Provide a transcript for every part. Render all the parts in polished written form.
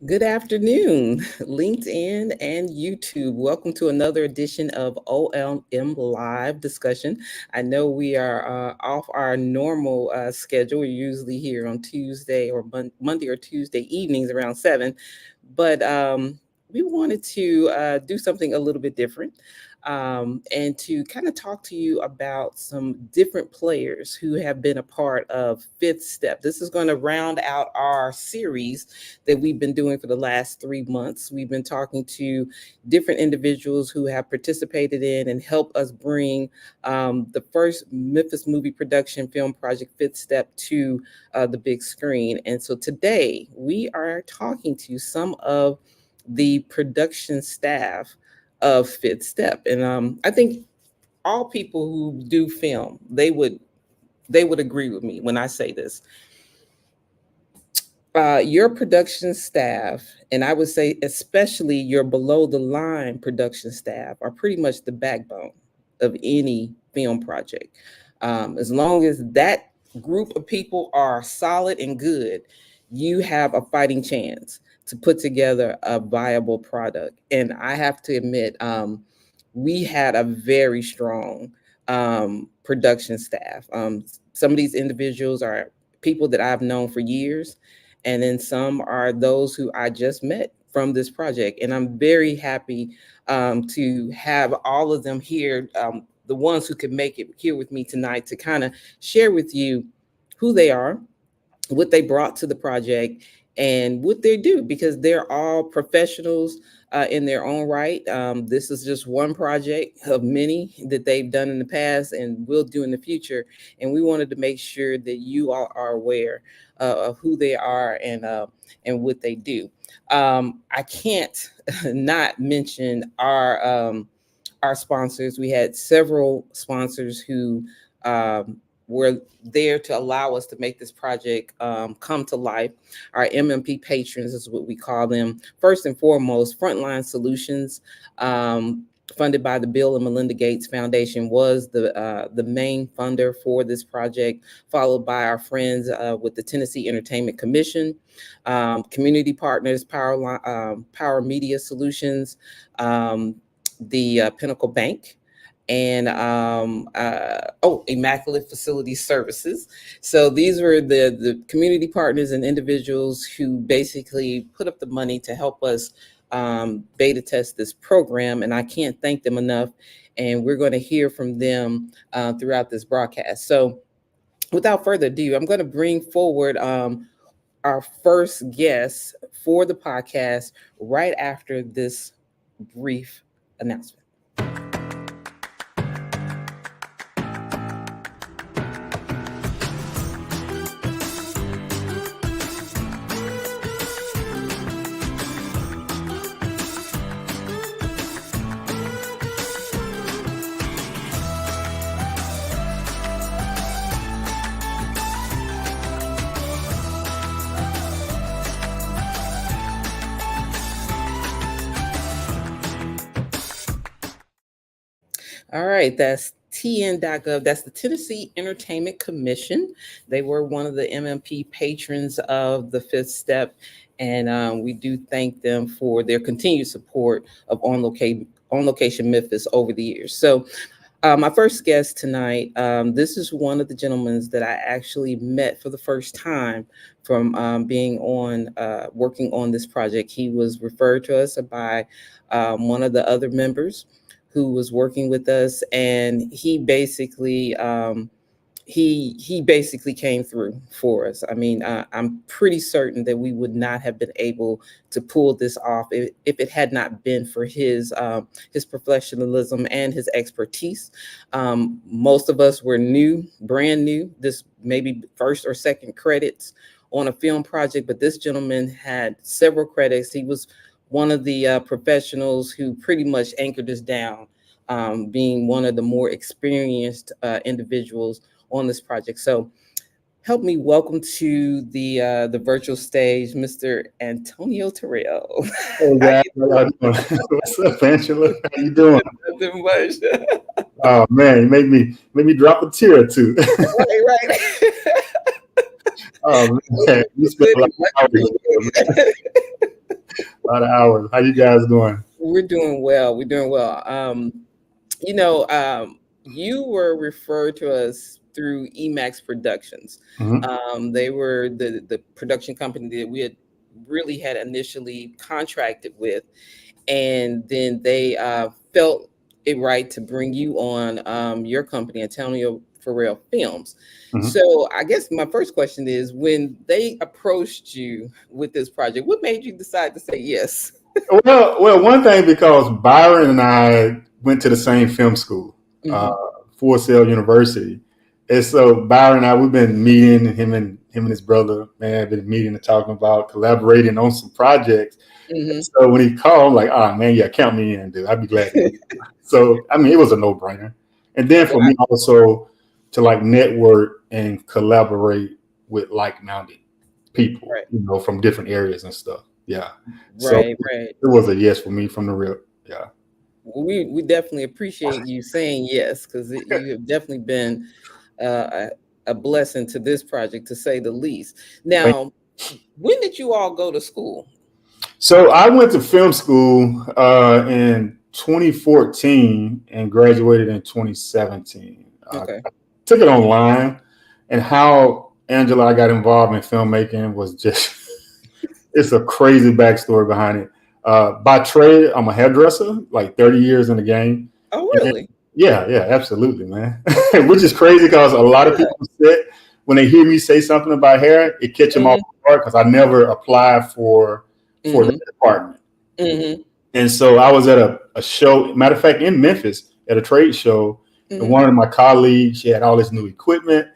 Good afternoon, LinkedIn and YouTube. Welcome to another edition of OLM Live discussion. I know we are off our normal schedule. We're usually here on Tuesday or Monday or Tuesday evenings around 7, but we wanted to do something a little bit different and to kind of talk to you about some different players who have been a part of Fifth Step. This is going to round out our series that we've been doing for the last 3 months. We've been talking to different individuals who have participated in and helped us bring the first Memphis movie production film project Fifth Step to the big screen. And so today we are talking to some of the production staff of Fifth Step. And I think all people who do film, they would agree with me when I say this. Your production staff, and I would say especially your below the line production staff, are pretty much the backbone of any film project. As long as that group of people are solid and good, you have a fighting chance to put together a viable product. And I have to admit, we had a very strong production staff. Some of these individuals are people that I've known for years, and then some are those who I just met from this project. And I'm very happy to have all of them here, the ones who could make it here with me tonight to kind of share with you who they are, what they brought to the project, and what they do, because they're all professionals in their own right. This is just one project of many that they've done in the past and will do in the future. And we wanted to make sure that you all are aware of who they are and what they do. I can't not mention our sponsors. We had several sponsors who were there to allow us to make this project come to life. Our MMP patrons is what we call them. First and foremost, Frontline Solutions, funded by the Bill and Melinda Gates Foundation, was the main funder for this project, followed by our friends with the Tennessee Entertainment Commission, community partners, Power Media Solutions, the Pinnacle Bank, and Immaculate Facility Services. So these were the community partners and individuals who basically put up the money to help us beta test this program, and I can't thank them enough. And we're going to hear from them throughout this broadcast. So without further ado, I'm going to bring forward our first guest for the podcast right after this brief announcement. All right, that's TN.gov. That's the Tennessee Entertainment Commission. They were one of the MMP patrons of the Fifth Step, and we do thank them for their continued support of On Location Memphis over the years. So my first guest tonight, this is one of the gentlemen that I actually met for the first time from being on, working on this project. He was referred to us by one of the other members who was working with us, and he basically he basically came through for us. I mean, I'm pretty certain that we would not have been able to pull this off if it had not been for his professionalism and his expertise. Most of us were brand new, this maybe first or second credits on a film project, but this gentleman had several credits. He was one of the professionals who pretty much anchored us down, being one of the more experienced individuals on this project. So help me welcome to the virtual stage, Mr. Antonio Terrell. Hey guys, how y'all doing? What's up, Angela? How you doing? Nothing much. Oh man, you made me drop a tear or two. Right. Oh man, you spent a lot of hours. A lot of hours. How you guys doing? We're doing well. We're doing well. You know, you were referred to us through Emax Productions. Mhm. They were the production company that we had really had initially contracted with, and then they felt it right to bring you on your company, Antonio Farrell Films. Mhm. So I guess my first question is, when they approached you with this project, what made you decide to say yes? Well, one thing because Byron and I went to the same film school, uh, Hmm. Full Sail University, and so Byron and I we've been meeting him and his brother, man, have been meeting and talking about collaborating on some projects. Hmm. So when he called, I'm like, oh man, yeah, count me in, dude. I'd be glad to do it. So I mean, it was a no-brainer. And then for me also to like network and collaborate with like-minded people, Right, from different areas and stuff. Yeah. So right, right. it was a yes for me from the real. Yeah. We definitely appreciate you saying yes, because you have definitely been uh, a blessing to this project, to say the least. Now, when did you all go to school? So I went to film school in 2014 and graduated in 2017. Okay. Took it online, and how Angela I got involved in filmmaking was just it's a crazy backstory behind it. By trade, I'm a hairdresser, like 30 years in the game. Oh, And really? yeah, absolutely, man. Which is crazy because a lot of Yeah. people said when they hear me say something about hair, it catch them off Hmm. guard because I never applied for that Hmm. department. Hmm. And so I was at a show, matter of fact, in Memphis at a trade show. And Hmm. one of my colleagues, she had all this new equipment.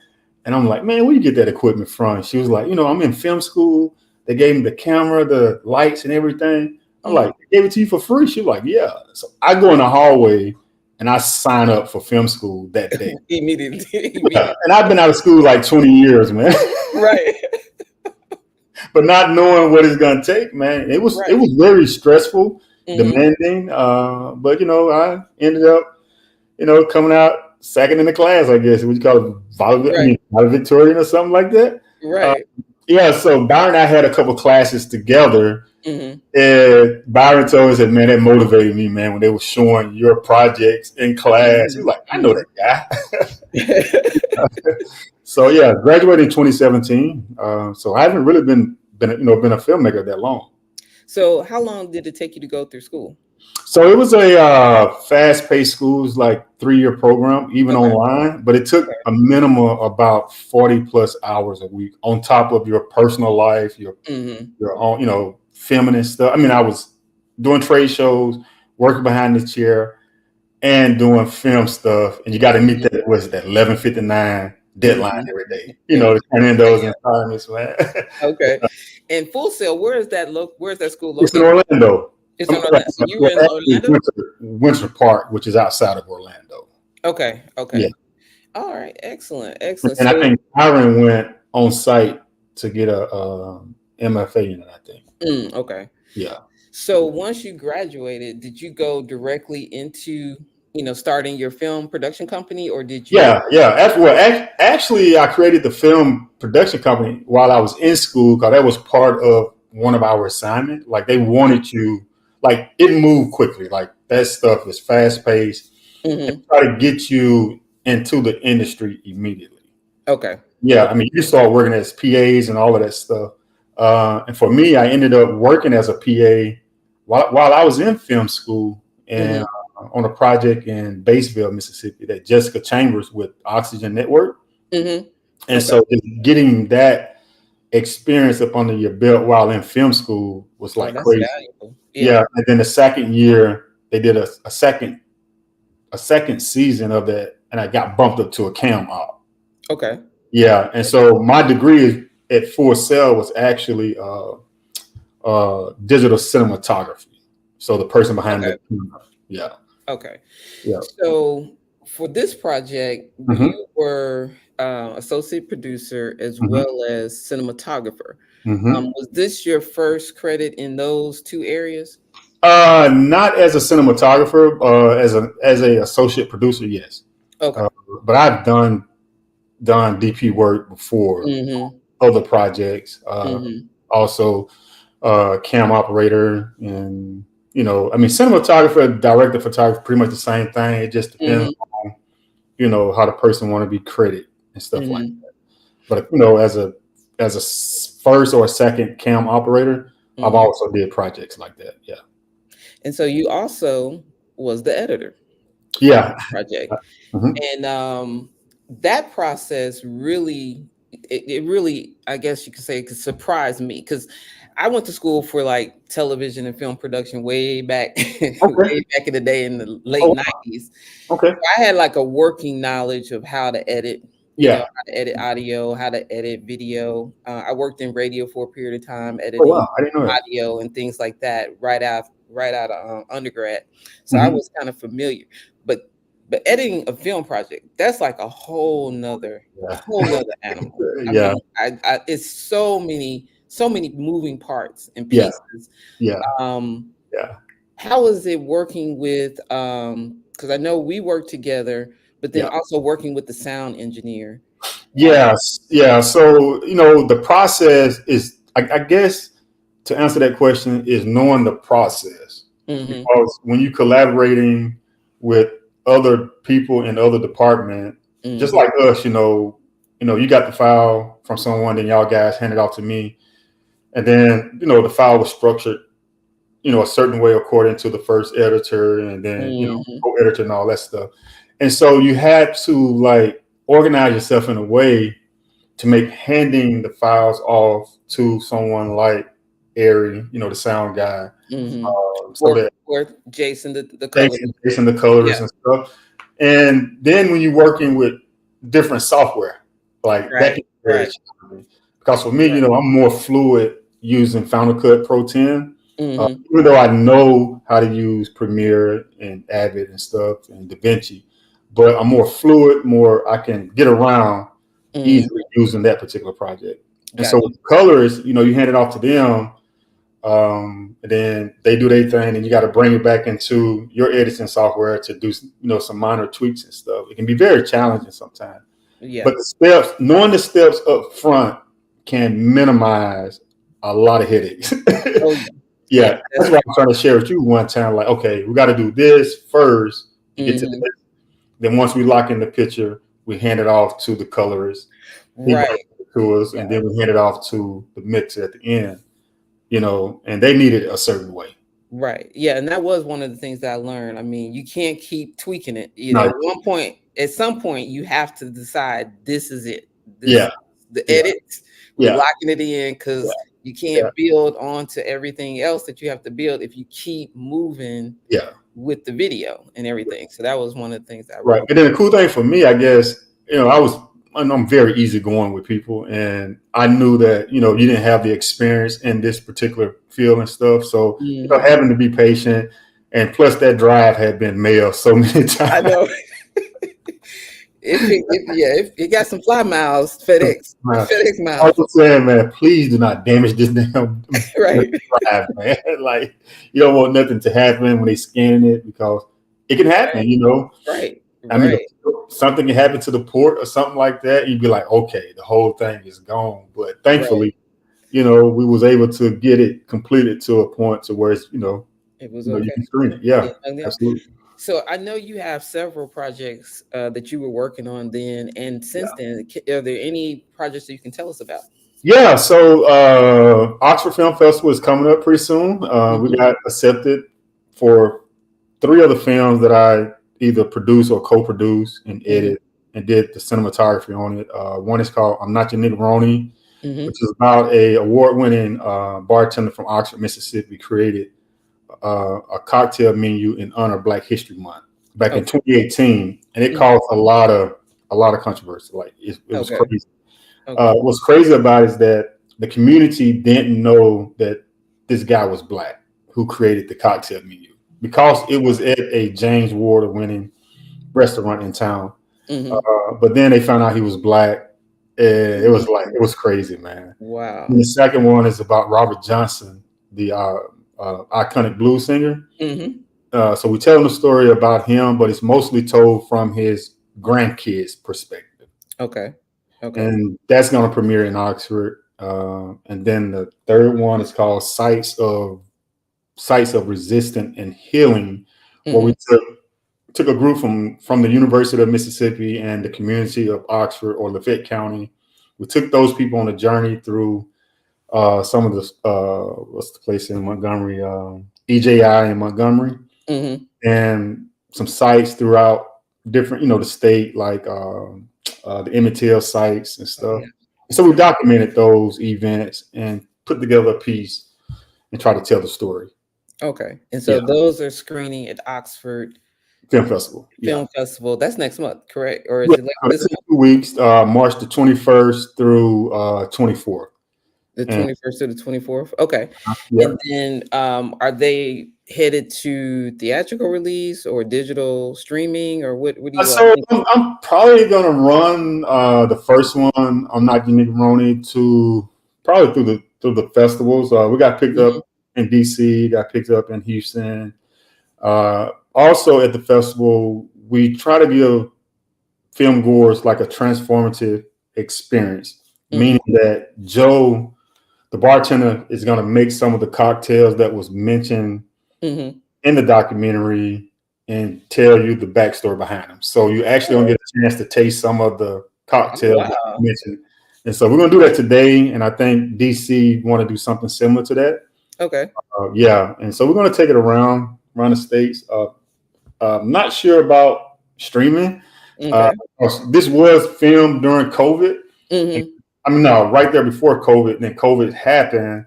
And I'm like, man, where you get that equipment from? She was like, I'm in film school. They gave me the camera, the lights, and everything. I'm Hmm. like, they gave it to you for free? She was like, yeah. So I go in the hallway and I sign up for film school that day. Immediately, Yeah. immediately. And I've been out of school like 20 years, man. Right, But not knowing what it's gonna take, man, it right. was very stressful, Hmm. demanding. But I ended up, coming out second in the class. I guess what you call it, Right, valedictorian or something like that. Uh, right. yeah. So Byron and I had a couple classes together, Hmm. and Byron told us that, man, that motivated me, man, when they were showing your projects in class. He was Hmm. like, I know that guy. So yeah, graduated in 2017. So I haven't really been a filmmaker that long. So, how long did it take you to go through school? So it was a fast-paced school, it was like 3-year program, even Okay, online. But it took okay. a minimum about 40 plus hours a week on top of your personal life, Hmm. your own, filming stuff. I mean, I was doing trade shows, working behind the chair, and doing film stuff. And you got to meet Hmm. that 11:59 deadline Hmm. every day. Yeah, To turn in yeah, those yeah. assignments, man. Okay. And Full Sail, where is that school It's in located? Orlando. It's in Orlando. So you were in Actually, Orlando? Winter Park, which is outside of Orlando. Okay, Yeah. okay. All right, excellent, excellent. And I So, think Byron went on site to get a MFA in it, I think. okay. Yeah. So once you graduated, did you go directly into, starting your film production company, or did you? Yeah. Actually, I created the film production company while I was in school because that was part of one of our assignments. Like they wanted you, like it moved quickly. Like that stuff is fast paced. Hmm. Try to get you into the industry immediately. Okay. Yeah, I Okay. mean, you start working as PAs and all of that stuff. And for me, I ended up working as a PA while I was in film school and Hmm. on a project in Batesville, Mississippi, that Jessica Chambers with Oxygen Network. Hmm. And Okay. so just getting that experience up under your belt while in film school was Oh, like that's crazy. valuable. Yeah. Yeah, and then the second year they did a second season of that, and I got bumped up to a cam op. Okay. Yeah, and so my degree at Full Sail was actually digital cinematography. So the person behind Okay. the camera. Yeah, Okay. yeah. So for this project, Hmm. you were associate producer as Hmm. well as cinematographer. Hmm. Was this your first credit in those two areas? Not as a cinematographer, as a associate producer, yes. Okay. Uh, but I've done DP work before, Hmm. other projects. Hmm. Also, cam operator, and I mean, cinematographer, director, photographer, pretty much the same thing. It just depends on how the person want to be credited and stuff like that. But as a first or second cam operator, I've also did projects like that. Yeah. And so you also was the editor. Yeah. Project. And that process really, it really, I guess you could say, it surprised me, because I went to school for like television and film production way back, way back in the day in the late 90s. Okay. So I had like a working knowledge of how to edit, how to edit audio, how to edit video. I worked in radio for a period of time, editing I didn't know that. audio and things like that right out of undergrad. So I was kind of familiar, but editing a film project, that's like a whole nother animal. I mean, it's so many moving parts and pieces. How is it working with, because I know we work together, but then also working with the sound engineer? Yes. So, the process is, I guess, to answer that question, is knowing the process. Because when you're collaborating with other people in other department, just like us, you got the file from someone, then y'all guys hand it off to me, and then the file was structured a certain way according to the first editor, and then co-editor and all that stuff. And so you had to like organize yourself in a way to make handing the files off to someone like Ari, the sound guy, or Jason, the colorist. Jason, the colorist and stuff. And then when you're working with different software, like that can be very challenging. Because for me, I'm more fluid using Final Cut Pro 10. Even though I know how to use Premiere and Avid and stuff and DaVinci, but I'm more fluid, I can get around easily using that particular project. And so with colors, you hand it off to them, and then they do their thing, and you got to bring it back into your editing software to do some minor tweaks and stuff. It can be very challenging sometimes. But knowing the steps up front can minimize a lot of headaches. That's what I'm trying to share with you one time. Like, okay, we got to do this first to get to this. Then once we lock in the picture, we hand it off to the colorist, to us, and then we hand it off to the mixer at the end. And they need it a certain way. Right. Yeah. And that was one of the things that I learned. I mean, you can't keep tweaking it. At some point, you have to decide this is it. The edits, we're locking it in, because you can't build onto everything else that you have to build if you keep moving with the video and everything. So that was one of the things that And then the cool thing for me, I guess, I'm very easygoing with people, and I knew that you didn't have the experience in this particular field and stuff, so having to be patient, and plus that drive had been mailed so many times. I know. It got some fly miles, FedEx miles. I was saying, man, please do not damage this damn drive, man. Like, you don't want nothing to happen when they scan it, because it can happen, I mean, something can happen to the port or something like that. You'd be like, okay, the whole thing is gone. But thankfully, we was able to get it completed to a point to where it's, it was okay. You can screen it. Yeah, absolutely. So I know you have several projects that you were working on then, and since then, are there any projects that you can tell us about? Yeah, so Oxford Film Festival is coming up pretty soon. We got accepted for 3 other films that I either produce or co-produce and edit and did the cinematography on it. One is called I'm Not Your Negroni, which is about a award-winning bartender from Oxford, Mississippi, created a cocktail menu in honor of Black History Month back in 2018, and it caused a lot of controversy. Like it was crazy. What's crazy about it is that the community didn't know that this guy was Black who created the cocktail menu, because it was at a James Ward winning restaurant in town. But then they found out he was Black, and it was crazy, man. Wow. And the second one is about Robert Johnson, the iconic blues singer. So we're telling the story about him, but it's mostly told from his grandkids' perspective. Okay. And that's going to premiere in Oxford. And then the third one is called Sites of Resistance and Healing, where we took a group from the University of Mississippi and the community of Oxford or Lafayette County. We took those people on a journey through some of the what's the place in Montgomery, EJI in Montgomery, and some sites throughout different, the state, like the Emmett Till sites and stuff. So we documented those events and put together a piece and try to tell the story. Okay. And so those are screening at Oxford Film Festival. Film Festival. That's next month, correct? Or is it like this month? 2 weeks, March the 21st through 24th. The 21st to the 24th. Okay. And then are they headed to theatrical release or digital streaming, or what do you so I'm probably gonna run the first one, I'm Not Unique Roni, to probably through the festivals. We got picked up in DC, got picked up in Houston. Also at the festival, we try to give film goers like a transformative experience, meaning that Joe, the bartender, is going to make some of the cocktails that was mentioned in the documentary and tell you the backstory behind them. So you actually don't get a chance to taste some of the cocktails that you mentioned. And so we're going to do that today. And I think DC want to do something similar to that. Okay. And so we're going to take it around the states. Not sure about streaming. This was filmed during COVID. No, right there before COVID. And then COVID happened,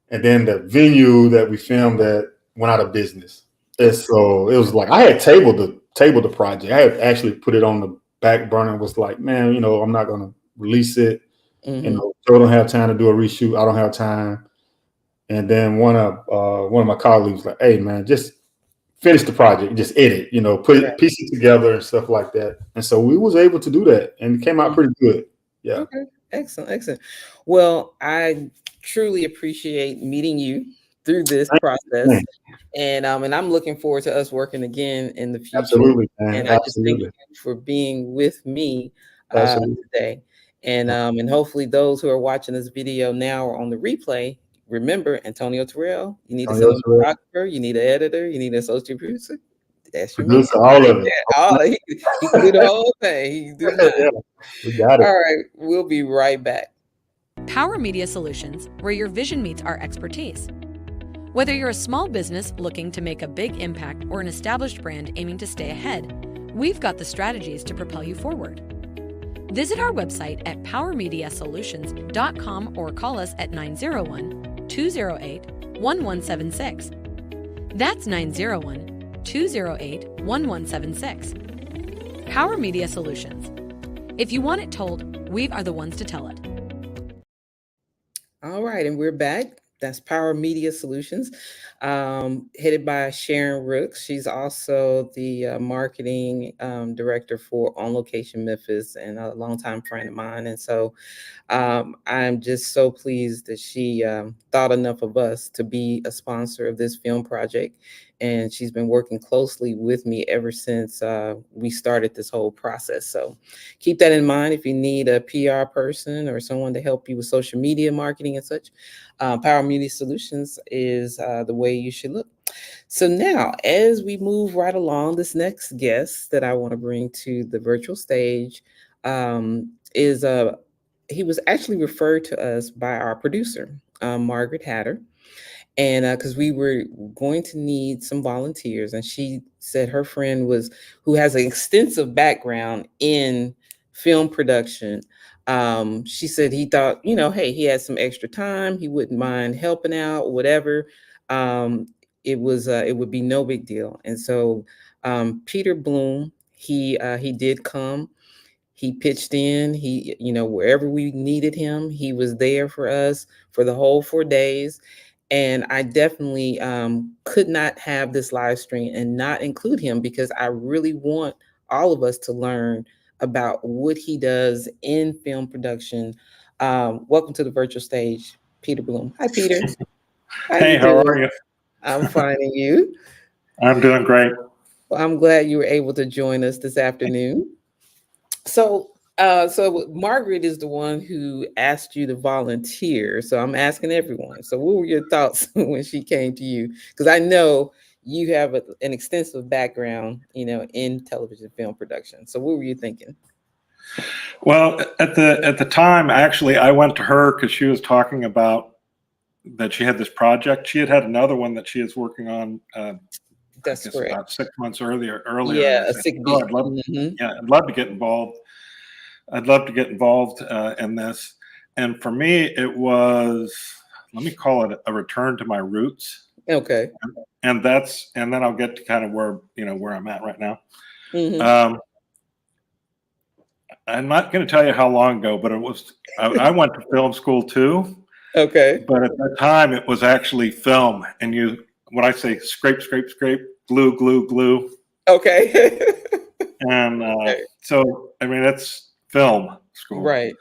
and then the venue that we filmed at went out of business. And so it was like I had tabled the project. I had actually put it on the back burner and was like, man, I'm not going to release it. Joe don't have time to do a reshoot. I don't have time. And then one of my colleagues was like, hey man, just finish the project, just edit, put pieces together and stuff like that. And so we was able to do that, and it came out pretty good. Yeah. Okay. Excellent. Well, I truly appreciate meeting you through this process. And I'm looking forward to us working again in the future. Absolutely, man. And I just thank you for being with me today. And hopefully those who are watching this video now or on the replay, remember Antonio Terrell, you need a cinematographer, you need an editor, you need an associate producer. That's your man. All of it. He can do the whole thing. He can do that. We got it. All right, we'll be right back. Power Media Solutions, where your vision meets our expertise. Whether you're a small business looking to make a big impact or an established brand aiming to stay ahead, we've got the strategies to propel you forward. Visit our website at powermediasolutions.com or call us at 901-208-1176. That's 901-208-1176. Power Media Solutions. If you want it told, we are the ones to tell it. All right, and we're back. That's Power Media Solutions, headed by Sharon Rooks. She's also the marketing director for On Location Memphis and a longtime friend of mine. And so I'm just so pleased that she thought enough of us to be a sponsor of this film project. And she's been working closely with me ever since we started this whole process. So keep that in mind if you need a PR person or someone to help you with social media marketing and such. Power Media Solutions is the way you should look. So now, as we move right along, this next guest that I want to bring to the virtual stage is he was actually referred to us by our producer, Margaret Hatter. And because we were going to need some volunteers, and she said her friend who has an extensive background in film production. She said he thought, hey, he had some extra time. He wouldn't mind helping out, whatever. It would be no big deal. And so Peter Bloom, he did come. He pitched in. He, wherever we needed him, he was there for us for the whole 4 days. And I definitely could not have this live stream and not include him because I really want all of us to learn about what he does in film production. Welcome to the virtual stage, Peter Bloom. Hi, Peter. Hey, how are you? I'm fine, and you? I'm doing great. Well, I'm glad you were able to join us this afternoon. So So Margaret is the one who asked you to volunteer. So I'm asking everyone. So what were your thoughts when she came to you? Because I know you have an extensive background, in television film production. So what were you thinking? Well, at the time, actually, I went to her because she was talking about that she had this project. She had another one that she is working on. That's I guess correct. about 6 months earlier, Yeah, and I a said, sick "Oh, beat. Mhm. I'd love to get involved. I'd love to get involved in this." And for me, it was, let me call it a return to my roots. Okay. And then I'll get to kind of where I'm at right now. Mhm. I'm not going to tell you how long ago, but I went to film school too. Okay. But at that time, it was actually film, and when I say scrape, scrape, scrape, glue, glue, glue, Okay. and Okay. so I mean it's film school, Right.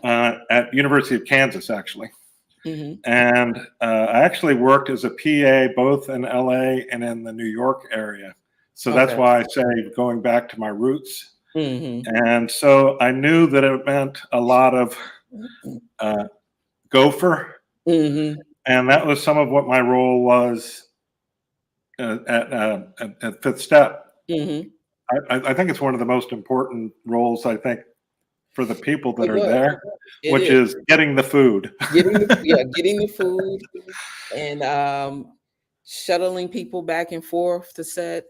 at University of Kansas actually, Mhm. and I actually worked as a PA both in LA and in the New York area, so that's Okay. why I say going back to my roots, Mhm. and so I knew that it meant a lot of gopher. Mhm. And that was some of what my role was at Fifth Step. Mhm. I think it's one of the most important roles, I think, for the people that It are was. there, It which is. is getting the food. Getting the food and shuttling people back and forth to set,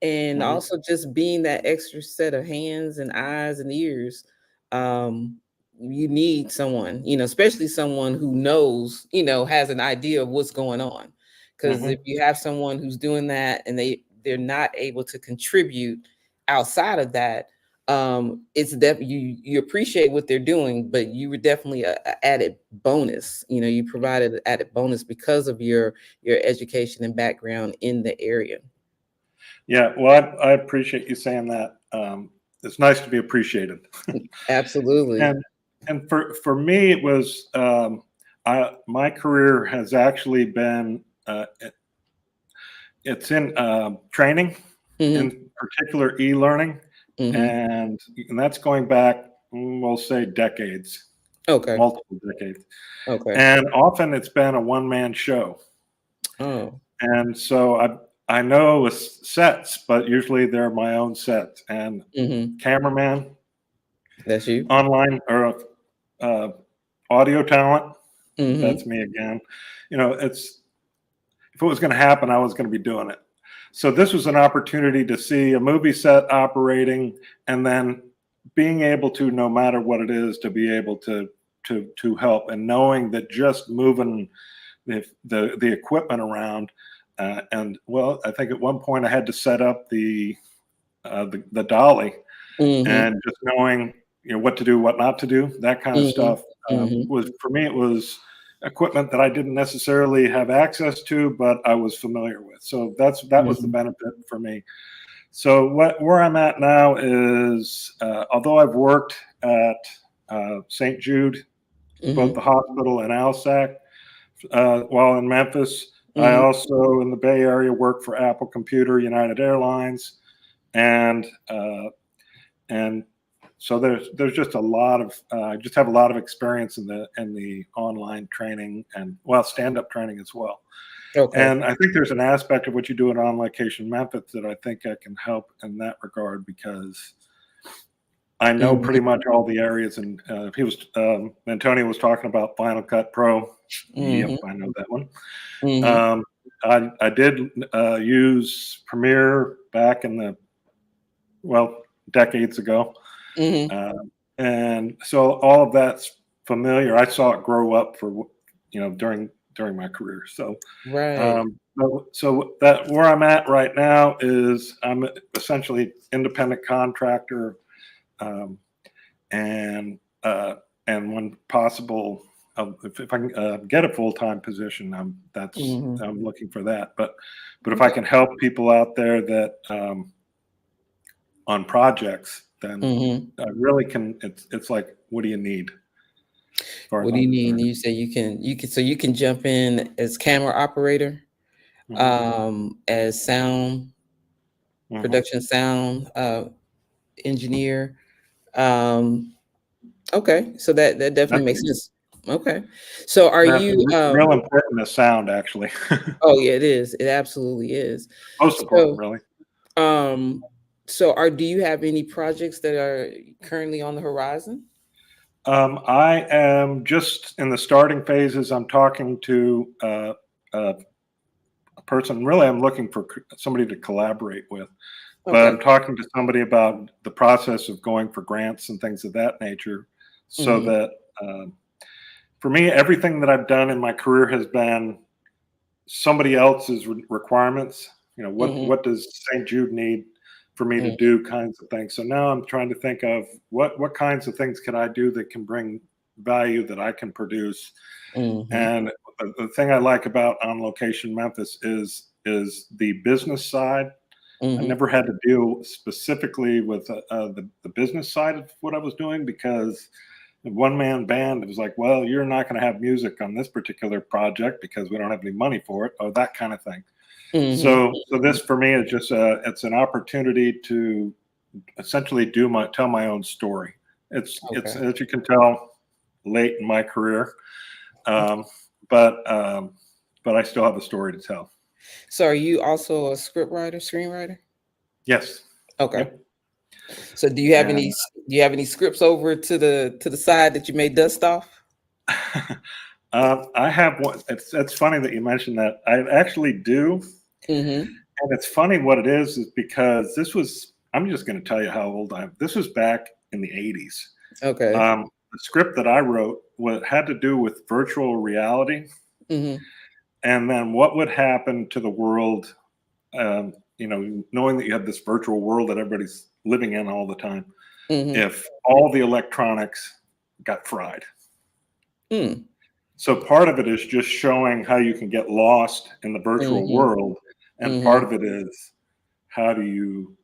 and Mhm. also just being that extra set of hands and eyes and ears. Um, you need someone, especially someone who knows, has an idea of what's going on. Because if Mhm. you have someone who's doing that and they're not able to contribute outside of that, it's you appreciate what they're doing, but you were definitely a added bonus. You provided an added bonus because of your education and background in the area. Yeah, well, I appreciate you saying that. It's nice to be appreciated. Absolutely. And for me, it was my career has actually been it's in training, Hmm. in particular e-learning, Hmm. and that's going back, we'll say, decades, Okay. multiple decades, Okay. and often it's been a one-man show, Oh. and so I know with sets, but usually they're my own sets, and Hmm. cameraman, That's you. online or uh, audio talent, Hmm. that's me again. It's, if it was going to happen, I was going to be doing it. So this was an opportunity to see a movie set operating, and then being able to, no matter what it is, to be able to help, and knowing that just moving the equipment around, and well, I think at one point I had to set up the dolly, Hmm. and just knowing what to do, what not to do, that kind of Hmm. stuff, Hmm. was, for me, it was equipment that I didn't necessarily have access to, but I was familiar with. So that was the Hmm. benefit for me. So where I'm at now is, although I've worked at St. Jude, both Hmm. the hospital and ALSAC, while in Memphis, I Hmm. also in the Bay Area worked for Apple Computer, United Airlines, and and so there's just a lot of I just have a lot of experience in the online training, and well, stand-up training as well. Okay. And I think there's an aspect of what you do at On Location Memphis that I think I can help in that regard, because I know Hmm. pretty much all the areas. And Antonio was talking about Final Cut Pro. Yep, Hmm. I know that one. Hmm. Um, I did use Premiere back in the, well, decades ago. Hmm. And so all of that's familiar. I saw it grow up during my career. So Right. so that where I'm at right now is I'm essentially independent contractor, um, and and when possible, if I can get a full-time position, Hmm. I'm looking for that. But if I Okay. can help people out there that on projects, then Hmm. I really can. It's like, what do you need? As far as What do you I'm mean? concerned. You can jump in as camera operator, Hmm. as sound Hmm. production, sound engineer, Um, okay, so that definitely makes That's sense. Okay, so are that's you? real important to sound, actually. Oh yeah, it is. It absolutely is. Most important, So, really. um, do you have any projects that are currently on the horizon? I am just in the starting phases. I'm talking to a person. Really, I'm looking for somebody to collaborate with. But I'm Okay. talking to somebody about the process of going for grants and things of that nature, so Hmm. that for me, everything that I've done in my career has been somebody else's requirements. You know, Hmm. what does St. Jude need for me to Hmm. do, kinds of things. So now I'm trying to think of what kinds of things can I do that can bring value that I can produce. Hmm. And the thing I like about On Location Memphis is the business side. I Hmm. never had to deal specifically with the business side of what I was doing, because one man band, it was like, well, you're not going to have music on this particular project because we don't have any money for it, or that kind of thing. Hmm. So this for me is just it's an opportunity to essentially tell my own story. It's Okay. as you can tell, late in my career, um, but um, but I still have a story to tell. So are you also a script writer, screenwriter? Yes. Okay. Yep. So And do you have any scripts over to the side that you may dust off? I have one. It's funny that you mentioned that. I actually do, Hmm. and it's funny what it is because this was. I'm just going to tell you how old I am. This was back in the '80s. Okay. The script that I wrote had to do with virtual reality, Hmm. and then what would happen to the world. Knowing that you have this virtual world that everybody's living in all the time, Hmm. if all the electronics got fried. Mm. So part of it is just showing how you can get lost in the virtual Hmm. world, and part Hmm. of it is how do you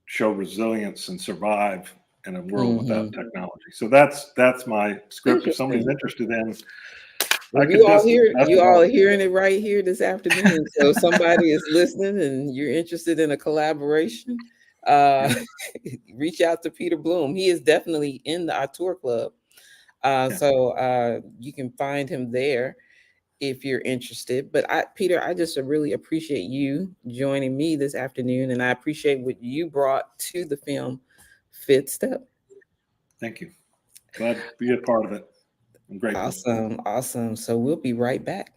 show resilience and survive in a world without Hmm. technology. So that's my script. If somebody's Interesting. interested in, Well, I could just dust you it all off. are hearing it right here this afternoon. So if somebody is listening and you're interested in a collaboration, uh, Yeah, reach out to Peter Bloom. He is definitely in the Auteur Club. yeah. You can find him there if you're interested. But Peter, I just really appreciate you joining me this afternoon, and I appreciate what you brought to the film Fifth Step. Thank you. Glad to be a part of it. I'm grateful. Awesome, awesome. So we'll be right back.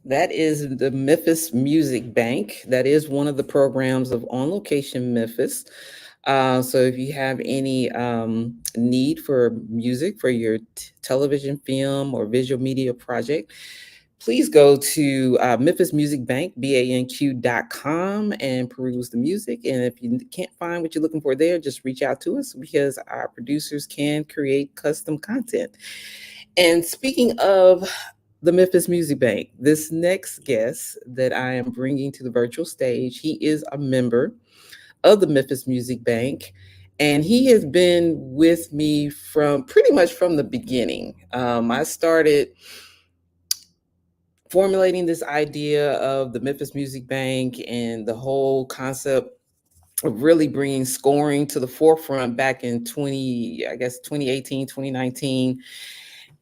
That is the Memphis Music Bank. That is one of the programs of On Location Memphis. So if you have any need for music for your television, film, or visual media project, please go to Memphis Music Bank, banq.com, and peruse the music. And if you can't find what you're looking for there, just reach out to us because our producers can create custom content. And speaking of the Memphis Music Bank, this next guest that I am bringing to the virtual stage, he is a member of the Memphis Music Bank. And he has been with me from pretty much from the beginning. I started formulating this idea of the Memphis Music Bank and the whole concept of really bringing scoring to the forefront back in 2018, 2019.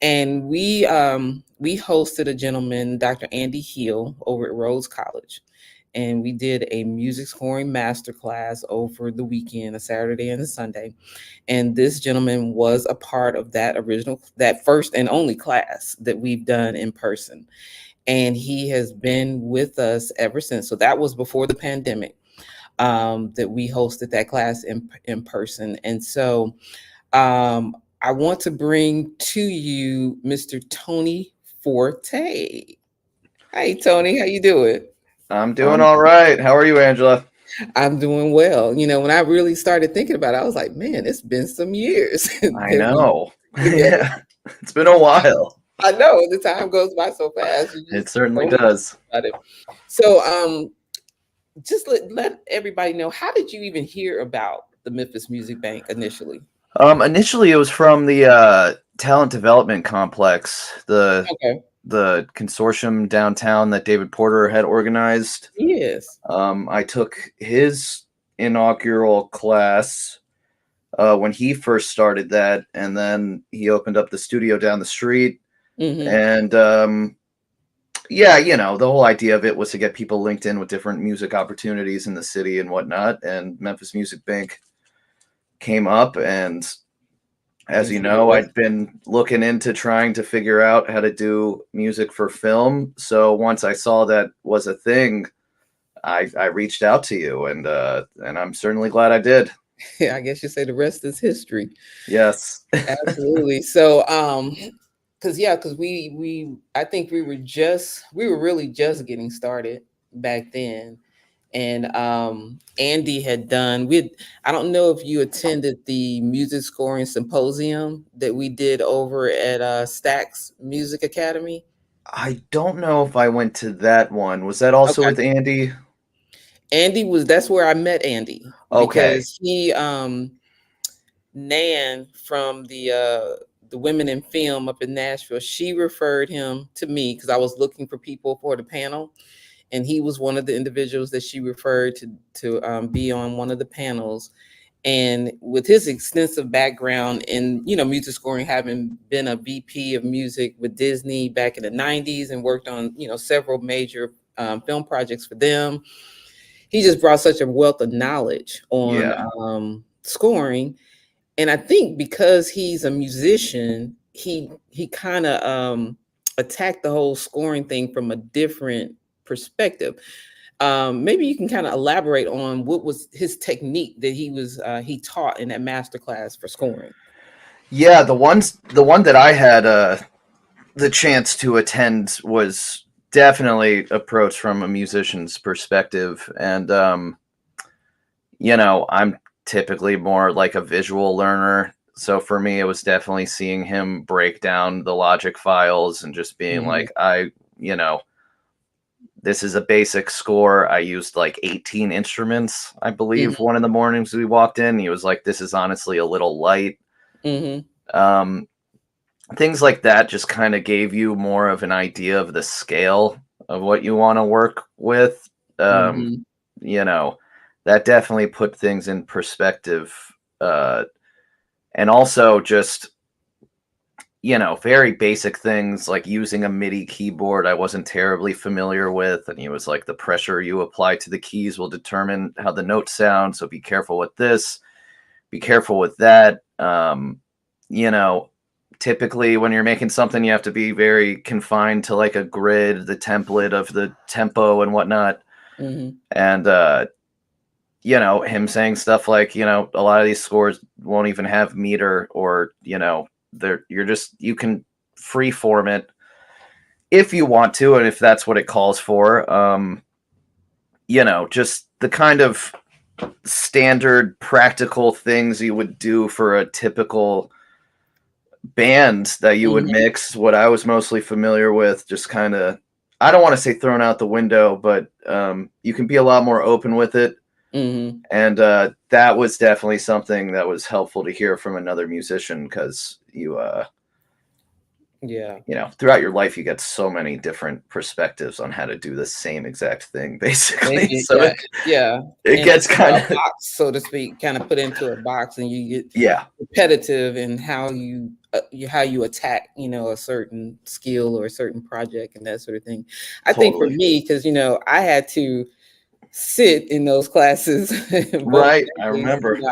And we hosted a gentleman, Dr. Andy Hill, over at Rhodes College. and we did a music scoring masterclass over the weekend, a Saturday and a Sunday. And this gentleman was a part of that first and only class that we've done in person. And he has been with us ever since. So that was before the pandemic, that we hosted that class in person. And so I want to bring to you Mr. Tony Forte. Hey, Tony, how you doing? I'm doing all right. How are you, Angela? I'm doing well. When I really started thinking about it, I was like, man, it's been some years. I know. Yeah, it's been a while. I know the time goes by so fast. It certainly does. So, just let everybody know, how did you even hear about the Memphis Music Bank initially? Initially, it was from the Talent Development Complex, the consortium downtown that David Porter had organized. Yes. I took his inaugural class when he first started that, and then he opened up the studio down the street. And yeah, the whole idea of it was to get people linked in with different music opportunities in the city and whatnot. And Memphis Music Bank came up, and as you know, I'd been looking into trying to figure out how to do music for film. So once I saw that was a thing, I reached out to you, and I'm certainly glad I did. Yeah, I guess you say the rest is history. Yes. Absolutely. So because I think we were really just getting started back then. And Andy had done, I don't know if you attended the music scoring symposium that we did over at Stax Music Academy. I don't know if I went to that one. Was that also with Andy? That's where I met Andy. Okay. Because he, Nan from the Women in Film up in Nashville, she referred him to me because I was looking for people for the panel. And he was one of the individuals that she referred to be on one of the panels. And with his extensive background in, music scoring, having been a VP of music with Disney back in the 90s and worked on, several major film projects for them, he just brought such a wealth of knowledge on scoring. And I think because he's a musician, he kind of attacked the whole scoring thing from a different perspective. Maybe you can kind of elaborate on what was his technique that he taught in that masterclass for scoring. Yeah, the one that I had the chance to attend was definitely approached from a musician's perspective, and I'm typically more like a visual learner. So for me, it was definitely seeing him break down the Logic files and just being like, this is a basic score. I used like 18 instruments, I believe. One of the mornings we walked in, he was like, this is honestly a little light. Things like that just kind of gave you more of an idea of the scale of what you want to work with. That definitely put things in perspective. And also just, very basic things like using a MIDI keyboard I wasn't terribly familiar with. And he was like, the pressure you apply to the keys will determine how the notes sound. So be careful with this, be careful with that. Typically when you're making something, you have to be very confined to like a grid, the template of the tempo and whatnot. And, him saying stuff like, a lot of these scores won't even have meter, or, you can free form it if you want to, and if that's what it calls for. Just the kind of standard practical things you would do for a typical band that you would mix. What I was mostly familiar with, just kind of, I don't want to say thrown out the window, but you can be a lot more open with it. And that was definitely something that was helpful to hear from another musician, because throughout your life you get so many different perspectives on how to do the same exact thing, basically. It gets kind of box, so to speak, kind of put into a box, and you get repetitive in how you attack a certain skill or a certain project and that sort of thing. I think for me, because I had to sit in those classes. But Right, I you remember. know,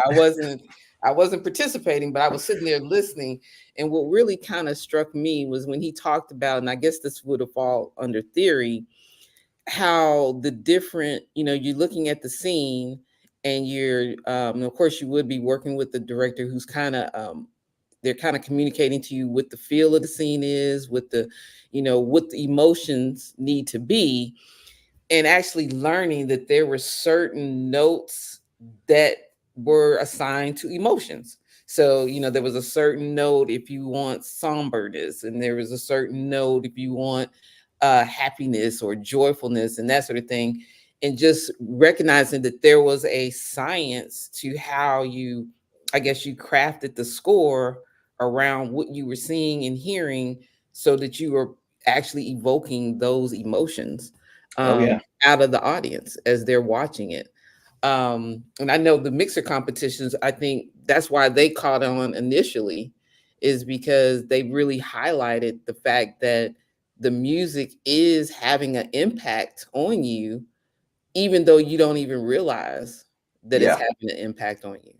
I wasn't participating, but I was sitting there listening. And what really kind of struck me was when he talked about, and I guess this would have fall under theory, how the different, you're looking at the scene and you're, of course, you would be working with the director who's kind of, they're kind of communicating to you what the feel of the scene is, what the, what the emotions need to be, and actually learning that there were certain notes that were assigned to emotions. So, there was a certain note if you want somberness, and there was a certain note if you want happiness or joyfulness and that sort of thing. And just recognizing that there was a science to how you, I guess, you crafted the score around what you were seeing and hearing so that you were actually evoking those emotions Oh yeah. out of the audience as they're watching it. And I know the mixer competitions, I think that's why they caught on initially, is because they really highlighted the fact that the music is having an impact on you, even though you don't even realize that it's Yeah. having an impact on you,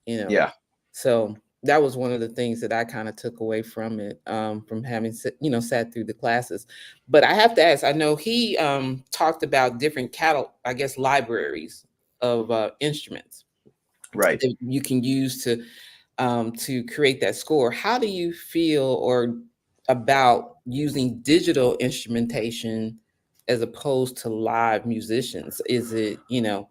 Yeah. So that was one of the things that I kind of took away from it, from having sat through the classes. But I have to ask, I know he talked about different I guess, libraries of instruments Right. that you can use to create that score. How do you feel or about using digital instrumentation as opposed to live musicians? Is it, you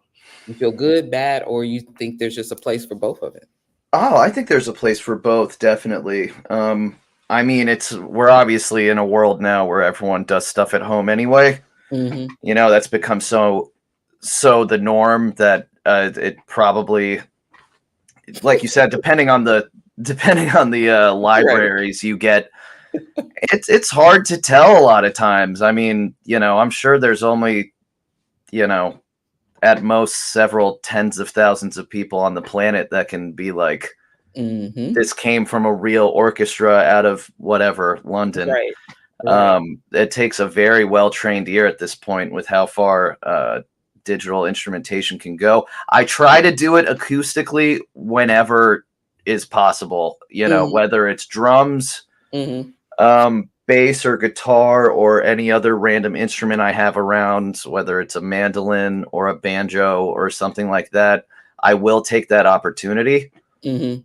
feel good, bad, or you think there's just a place for both of it? Oh, I think there's a place for both, definitely. I mean, we're obviously in a world now where everyone does stuff at home anyway. Mm-hmm. That's become so the norm that it probably, like you said, depending on the libraries you get, it's hard to tell a lot of times. I mean, I'm sure there's only, at most several tens of thousands of people on the planet that can be like, Mm-hmm. this came from a real orchestra out of whatever, London. Right. Right. It takes a very well-trained ear at this point with how far digital instrumentation can go. I try to do it acoustically whenever is possible, Mhm. whether it's drums, Mm-hmm. bass or guitar or any other random instrument I have around, whether it's a mandolin or a banjo or something like that. I will take that opportunity. Mm-hmm.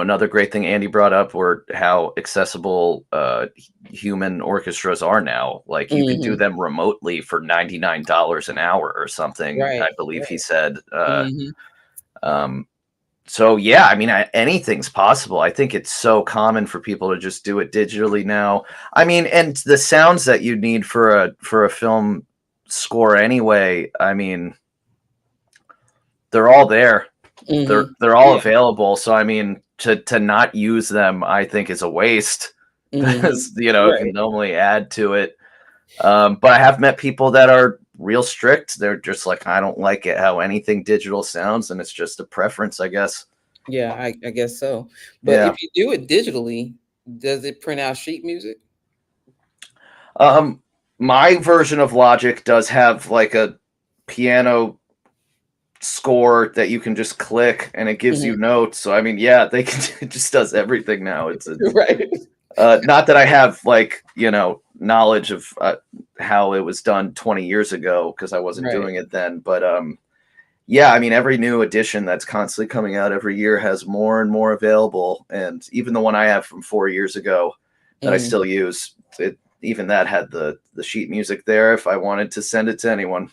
Another great thing Andy brought up were how accessible human orchestras are now. Like you can do Mm-hmm. them remotely for $99 an hour or something, Right. I believe he Right. said. Mm-hmm. So yeah, I mean, anything's possible. I think it's so common for people to just do it digitally now. I mean, and the sounds that you need for a film score anyway, I mean, they're all there. Mm-hmm. They're all Yeah. available. So I mean, to not use them, I think is a waste. Because Mm-hmm. it can Right. normally add to it. But I have met people that are real strict. They're just like, I don't like it how anything digital sounds, and it's just a preference, I guess. Yeah, I guess so. But Yeah. if you do it digitally, does it print out sheet music? My version of Logic does have like a piano score that you can just click and it gives you Mm-hmm. notes. So I mean, yeah, they can it just does everything now. It's Right. not that I have like, knowledge of how it was done 20 years ago because I wasn't Right. doing it then, but yeah, I mean every new edition that's constantly coming out every year has more and more available, and even the one I have from 4 years ago that I Mm-hmm. still use, even that had the sheet music there if I wanted to send it to anyone.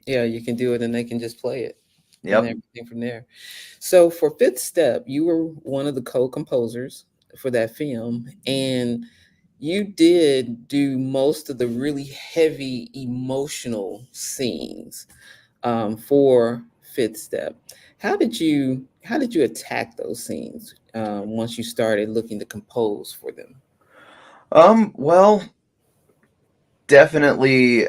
Yeah, you can do it and they can just play it and Yep. everything from there. So for Fifth Step, you were one of the co-composers for that film, and you did do most of the really heavy emotional scenes for Fifth Step. How did you attack those scenes once you started looking to compose for them? Well, definitely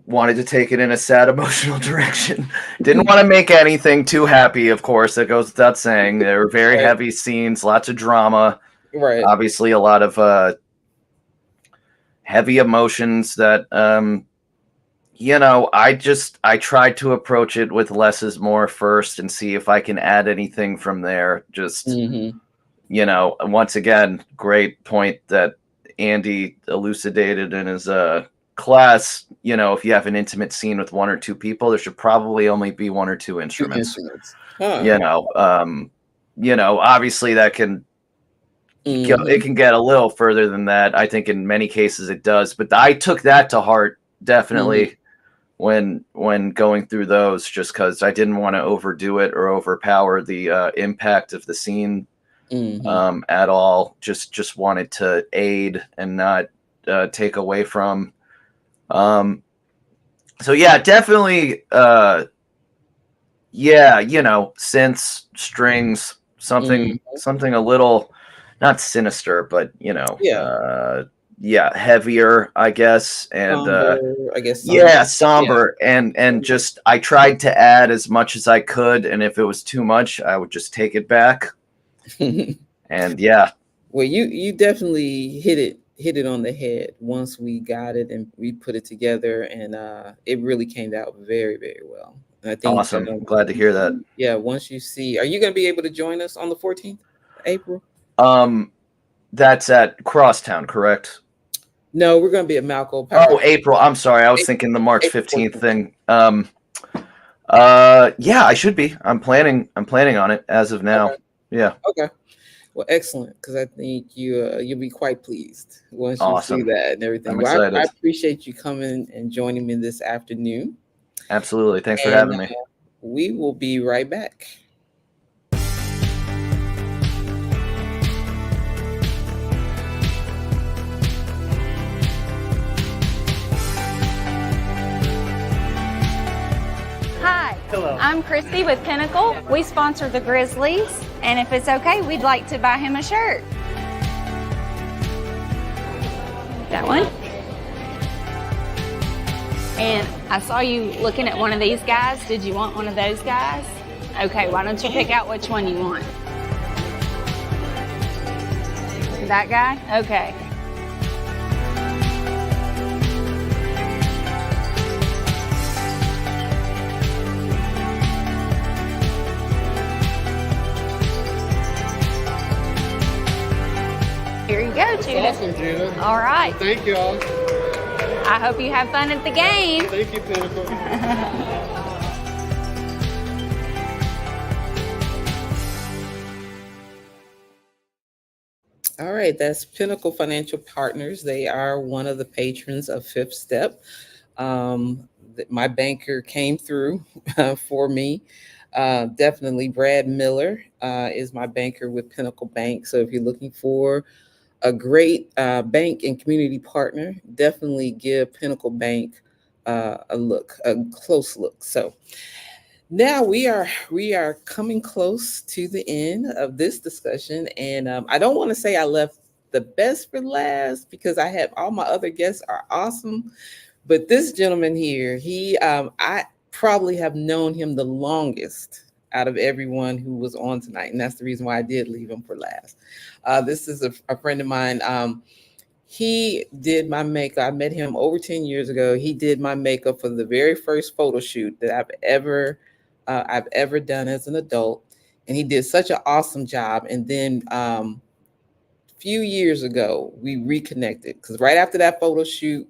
wanted to take it in a sad emotional direction. Didn't want to make anything too happy, of course. That goes without saying. There were very Right. heavy scenes, lots of drama, Right. obviously a lot of heavy emotions that I tried to approach it with less is more first and see if I can add anything from there. Just, once again, great point that Andy elucidated in his class. If you have an intimate scene with one or two people, there should probably only be one or two instruments. Obviously that can it can get a little further than that. I think in many cases it does, but I took that to heart definitely when going through those, just because I didn't want to overdo it or overpower the impact of the scene at all. Just wanted to aid and not take away from. So yeah, definitely. Synths, strings, something a little not sinister, but heavier, I guess, and somber, and just I tried to add as much as I could, and if it was too much, I would just take it back. And well, you definitely hit it on the head once we got it and we put it together, and it really came out very, very well. And I think awesome. I'm glad to hear that. Yeah, once you see, are you going to be able to join us on the 14th April? That's at Crosstown, correct? No, we're going to be at Malco. Oh, April. I'm sorry. I was thinking the March 15th thing. I should be. I'm planning on it as of now. Okay. Yeah. Okay. Well, excellent, because I think you'll be quite pleased once you see that and everything. I'm excited. I appreciate you coming and joining me this afternoon. Absolutely. Thanks for having me. We will be right back. Hi, hello. I'm Christy with Pinnacle. We sponsor the Grizzlies, and if it's okay, we'd like to buy him a shirt. That one. And I saw you looking at one of these guys. Did you want one of those guys? Okay, why don't you pick out which one you want? That guy? Okay. Here you go, Judah. Awesome, Judah. All right. Thank you all. I hope you have fun at the game. Thank you, Pinnacle. All right, that's Pinnacle Financial Partners. They are one of the patrons of Fifth Step. My banker came through for me. Definitely Brad Miller is my banker with Pinnacle Bank. So if you're looking for a great bank and community partner, definitely give Pinnacle Bank a close look. So now we are coming close to the end of this discussion, and I don't want to say I left the best for last, because I have all my other guests are awesome, but this gentleman here, I probably have known him the longest out of everyone who was on tonight, and that's the reason why I did leave him for last. This is a friend of mine. He did my makeup. I met him over 10 years ago. He did my makeup for the very first photo shoot that I've ever done as an adult, and he did such an awesome job. And then a few years ago, we reconnected, because right after that photo shoot,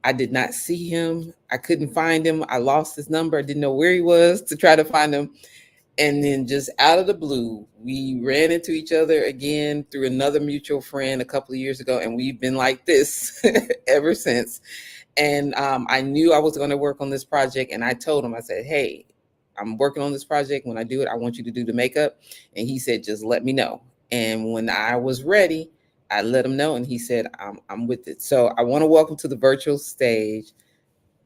I did not see him. I couldn't find him. I lost his number. I didn't know where he was to try to find him. And then just out of the blue, we ran into each other again through another mutual friend a couple of years ago. And we've been like this ever since. And I knew I was going to work on this project. And I told him, I said, hey, I'm working on this project. When I do it, I want you to do the makeup. And he said, just let me know. And when I was ready, I let him know. And he said, I'm with it. So I want to welcome to the virtual stage,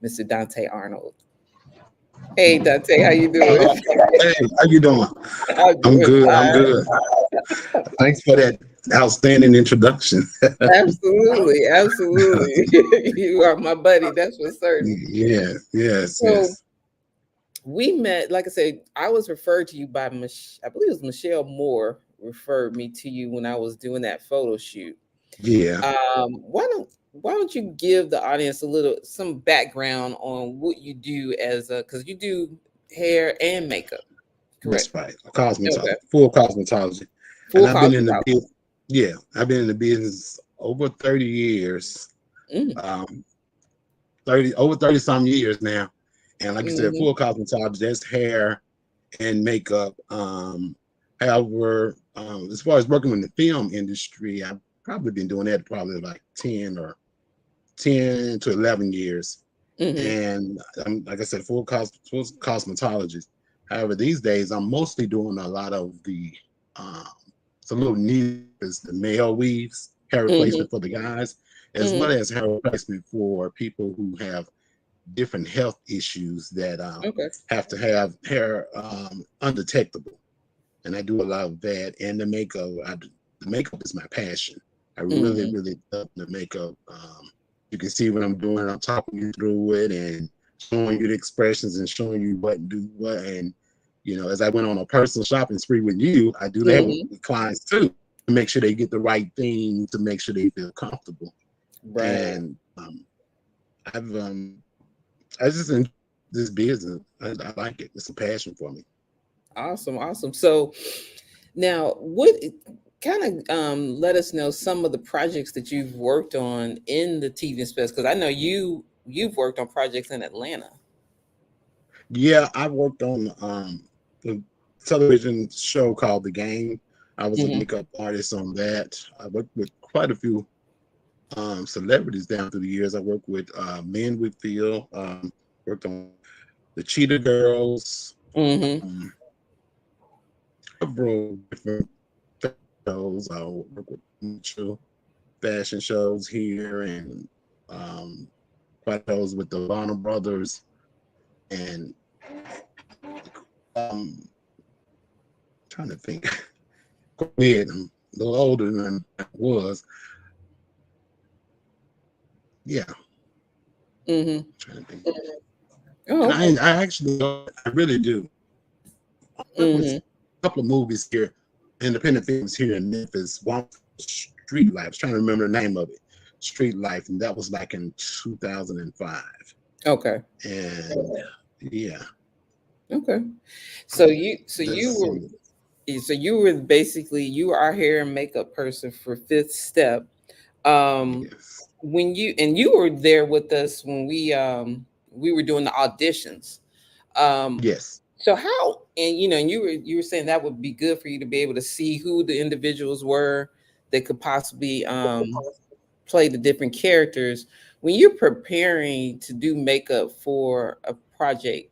Mr. Dante Arnold. Hey, Dante, how you doing? Hey, how you doing? I'm good. Thanks for that outstanding introduction. Absolutely. You are my buddy. That's for certain. Yes. We met, like I said, I was referred to you by, I believe it was Michelle Moore referred me to you when I was doing that photo shoot. Yeah. why don't you give the audience some background on what you do because you do hair and makeup, correct? That's right. Cosmetology, Okay. full cosmetology. Full And I've been in the cosmetology. business. Yeah, I've been in the business over 30 years. Mm. 30 some years now. And like you said, Mhm. full cosmetology, that's hair and makeup. However, as far as working in the film industry, I've probably been doing that probably like 10 to 11 years. Mhm. And like I said, full cosmetologist. However, these days I'm mostly doing a lot of the some little needs, the male weaves, hair Mhm. replacement for the guys, as well as hair replacement for people who have different health issues that Okay. have to have hair undetectable. And I do a lot of that. And the makeup, the makeup is my passion. I really, Mhm. really love the makeup. You can see what I'm doing. I'm talking you through it and showing you the expressions and showing you what do what. And as I went on a personal shopping spree with you, I do that Mhm. with clients too, to make sure they get the right thing, to make sure they feel comfortable. Right. And I just enjoy this business. I like it. It's a passion for me. Awesome. So now, what kind of let us know some of the projects that you've worked on in the TV space? Because I know you've worked on projects in Atlanta. Yeah, I worked on a television show called The Game. I was a Mhm. makeup artist on that. I worked with quite a few celebrities down through the years. I worked with Men with Phil, worked on the Cheetah Girls, Mhm. several different shows. I worked with mutual fashion shows here and quite those with the Warner Brothers and trying to think. I'm a little older than I was. Yeah, Mhm. trying to think. Oh, And okay. I really do. I worked with Mhm. a couple of movies here, independent films here in Memphis. One Street Life. I was trying to remember the name of it. Street Life, and that was back in 2005. Okay. And yeah, Okay. So you so you that's were so you were basically you were our hair and makeup person for Fifth Step. Um, yes, when you were there with us when we were doing the auditions. Um, yes. so how and you were saying that would be good for you to be able to see who the individuals were that could possibly play the different characters. When you're preparing to do makeup for a project,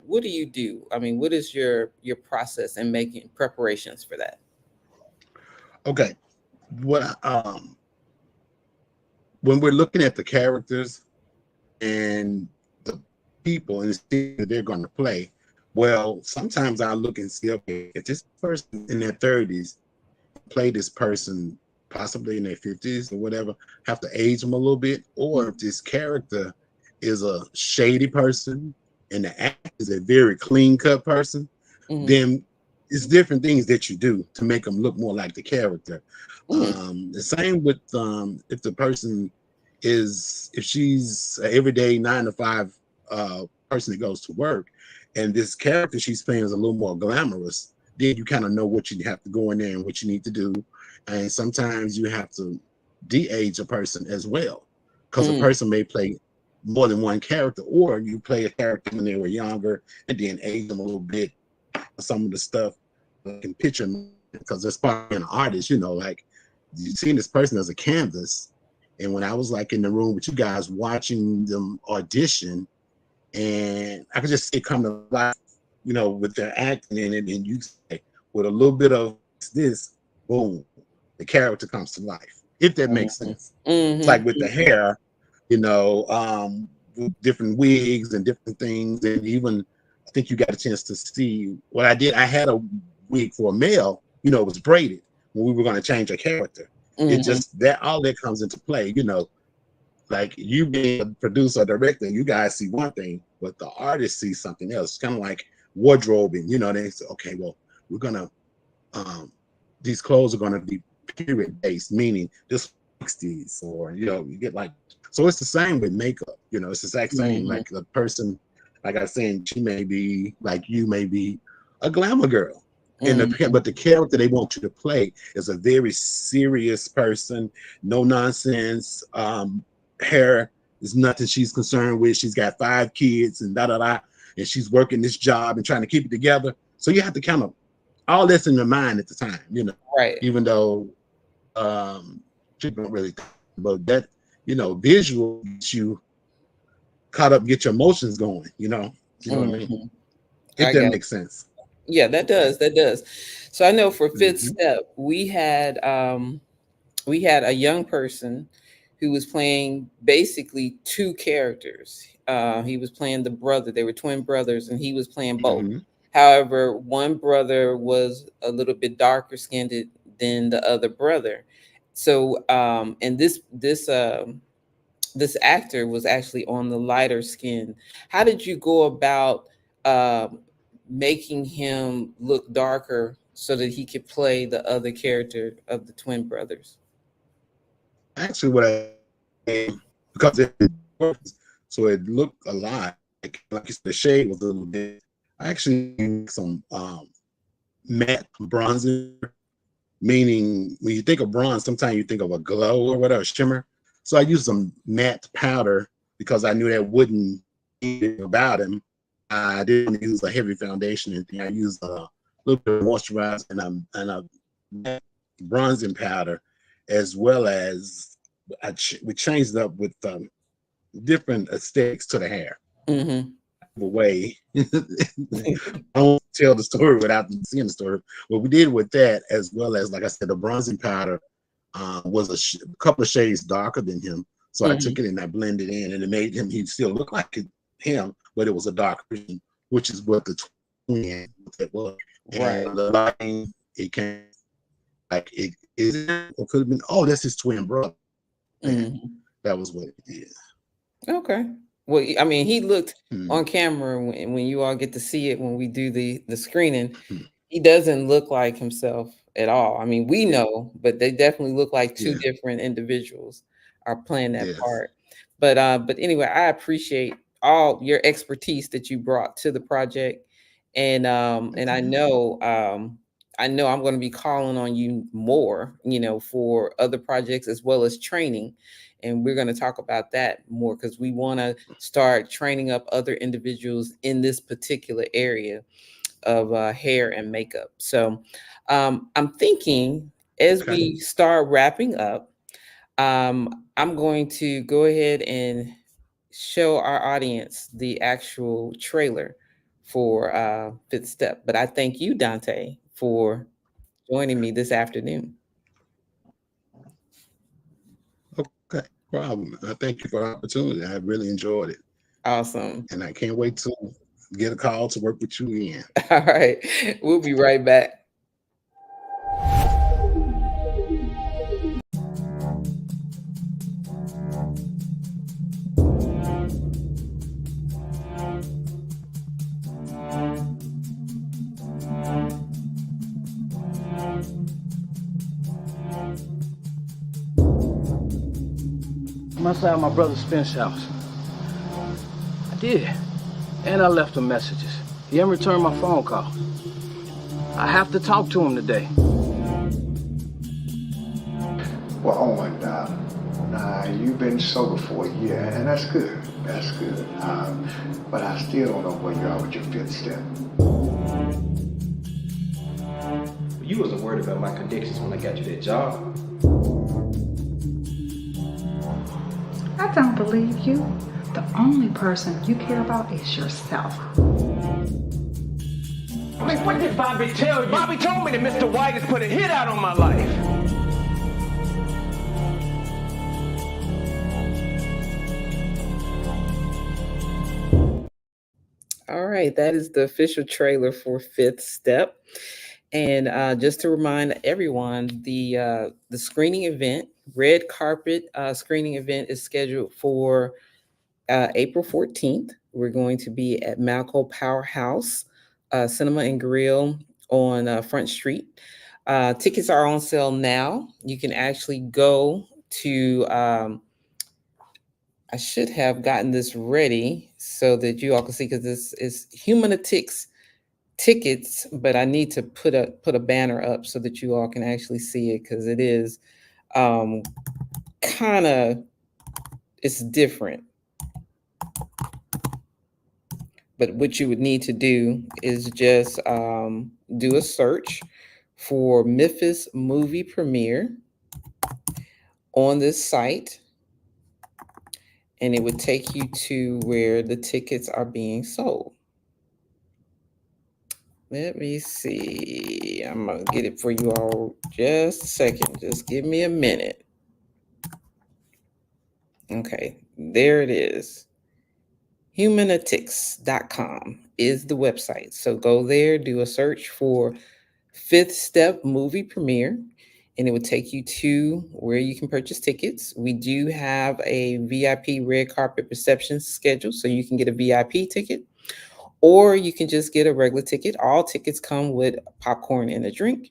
what do you do? I mean, what is your process in making preparations for that? Okay. What when we're looking at the characters and the people and the scene that they're going to play, well, sometimes I look and see, okay, if this person in their 30s play this person possibly in their 50s or whatever, have to age them a little bit, or if this character is a shady person and the actor is a very clean cut person, Mm-hmm. then it's different things that you do to make them look more like the character. Mm-hmm. The same with if the person if she's an everyday 9 to 5 person that goes to work, and this character she's playing is a little more glamorous, then you kind of know what you have to go in there and what you need to do. And sometimes you have to de-age a person as well, because a person may play more than one character, or you play a character when they were younger and then age them a little bit. Some of the stuff I can picture, because that's part of being an artist, like you've seen this person as a canvas. And when I was like in the room with you guys watching them audition, and I could just see it come to life, with their acting in it, and you say, with a little bit of this, boom, the character comes to life. If that makes sense. It's like with the Mm-hmm. hair, with different wigs and different things, and even I think you got a chance to see what I did. I had a wig for a male, it was braided when we were going to change a character. It Mm-hmm. just that all that comes into play, like you being a producer or director, you guys see one thing, but the artist sees something else. It's kind of like wardrobing, they say, okay, well, we're gonna these clothes are gonna be period based, meaning this 60s, or you get like, so it's the same with makeup. It's the exact same. Like the person, like I was saying, she may be like, you may be a glamour girl, but the character they want you to play is a very serious person, no nonsense. Hair is nothing she's concerned with. She's got 5 kids and and she's working this job and trying to keep it together. So you have to kind of all this in your mind at the time, right? Even though she don't really, but that visual gets you caught up, get your emotions going. You know what I mean? If that makes sense. Yeah, that does. So I know for Fifth Step, we had a young person who was playing basically 2 characters. He was playing the brother. They were twin brothers, and he was playing both. However, one brother was a little bit darker skinned than the other brother. So, and this actor was actually on the lighter skin. How did you go about making him look darker so that he could play the other character of the twin brothers? Actually, because so it looked a lot like you said, the shade was a little bit. I actually used some matte bronzer, meaning when you think of bronze, sometimes you think of a glow or whatever, shimmer. So I used some matte powder because I knew that wouldn't be about him. I didn't use a heavy foundation or anything. I used a little bit of moisturizer and a matte bronzing powder, as well as we changed it up with different aesthetics to the hair. Way I don't tell the story without seeing the story. What we did with that, as well as, like I said, the bronzing powder was a couple of shades darker than him. So I took it and I blended in, and it made him, he still look like him, but it was a darker version, which is what the twin that was. Right. And the lighting, it came like it or could have been, oh, that's his twin brother. That was what it did. Okay. Well, I mean, he looked on camera when you all get to see it when we do the screening. He doesn't look like himself at all. I mean, we know, but they definitely look like 2 different individuals are playing that part. But anyway, I appreciate all your expertise that you brought to the project, and I know I'm going to be calling on you more, for other projects as well as training. And we're going to talk about that more because we want to start training up other individuals in this particular area of hair and makeup. So I'm thinking as we start wrapping up, I'm going to go ahead and show our audience the actual trailer for Fifth Step. But I thank you, Dante, for joining me this afternoon. Okay, problem. I thank you for the opportunity. I really enjoyed it. Awesome. And I can't wait to get a call to work with you again. All right. We'll be right back. I'm outside my brother Spence's house. I did. And I left him messages. He hasn't returned my phone call. I have to talk to him today. Well, oh my God. You've been sober for a year, and that's good. That's good. But I still don't know where you are with your 5th step. You wasn't worried about my connections when I got you that job. I don't believe you. The only person you care about is yourself. I mean, what did Bobby tell you? Bobby told me that Mr. White has put a hit out on my life. All right, that is the official trailer for Fifth Step. And just to remind everyone, the screening event, red carpet screening event, is scheduled for April 14th. We're going to be at Malco Powerhouse Cinema and Grill on Front Street. Tickets are on sale now. You can actually go to, I should have gotten this ready so that you all can see, because this is Humanitix tickets, but I need to put a banner up so that you all can actually see it, because it is kind of, it's different. But what you would need to do is just do a search for Memphis movie premiere on this site, and it would take you to where the tickets are being sold. Let me see. I'm going to get it for you all just a second. Just give me a minute. Okay, there it is. Humanitix.com is the website. So go there, do a search for Fifth Step movie premiere, and it would take you to where you can purchase tickets. We do have a VIP red carpet reception schedule, so you can get a VIP ticket, or you can just get a regular ticket. All tickets come with popcorn and a drink.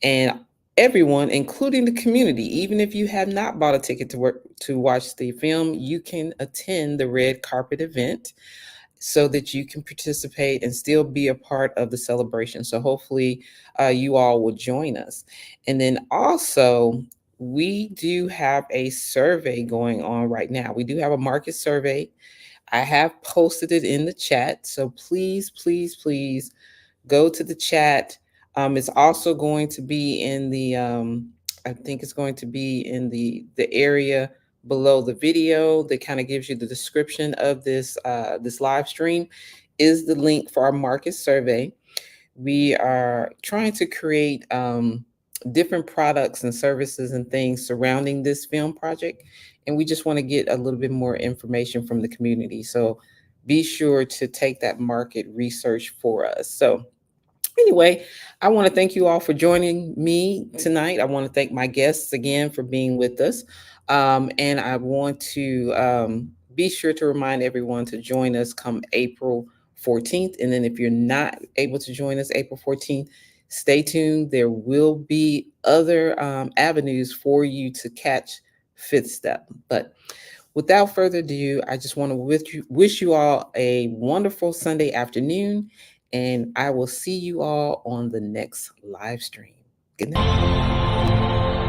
And everyone, including the community, even if you have not bought a ticket to watch the film, you can attend the red carpet event so that you can participate and still be a part of the celebration. So hopefully you all will join us. And then also, we do have a survey going on right now. We do have a market survey. I have posted it in the chat. So please, please, please go to the chat. It's also going to be in the, I think it's going to be in the area below the video that kind of gives you the description of this, this live stream is the link for our market survey. We are trying to create different products and services and things surrounding this film project. And we just want to get a little bit more information from the community. So be sure to take that market research for us. So anyway, I want to thank you all for joining me tonight. I want to thank my guests again for being with us. And I want to be sure to remind everyone to join us come April 14th. And then if you're not able to join us April 14th, stay tuned. There will be other avenues for you to catch Fifth Step. But without further ado, I just want to wish you all a wonderful Sunday afternoon, and I will see you all on the next live stream. Good night.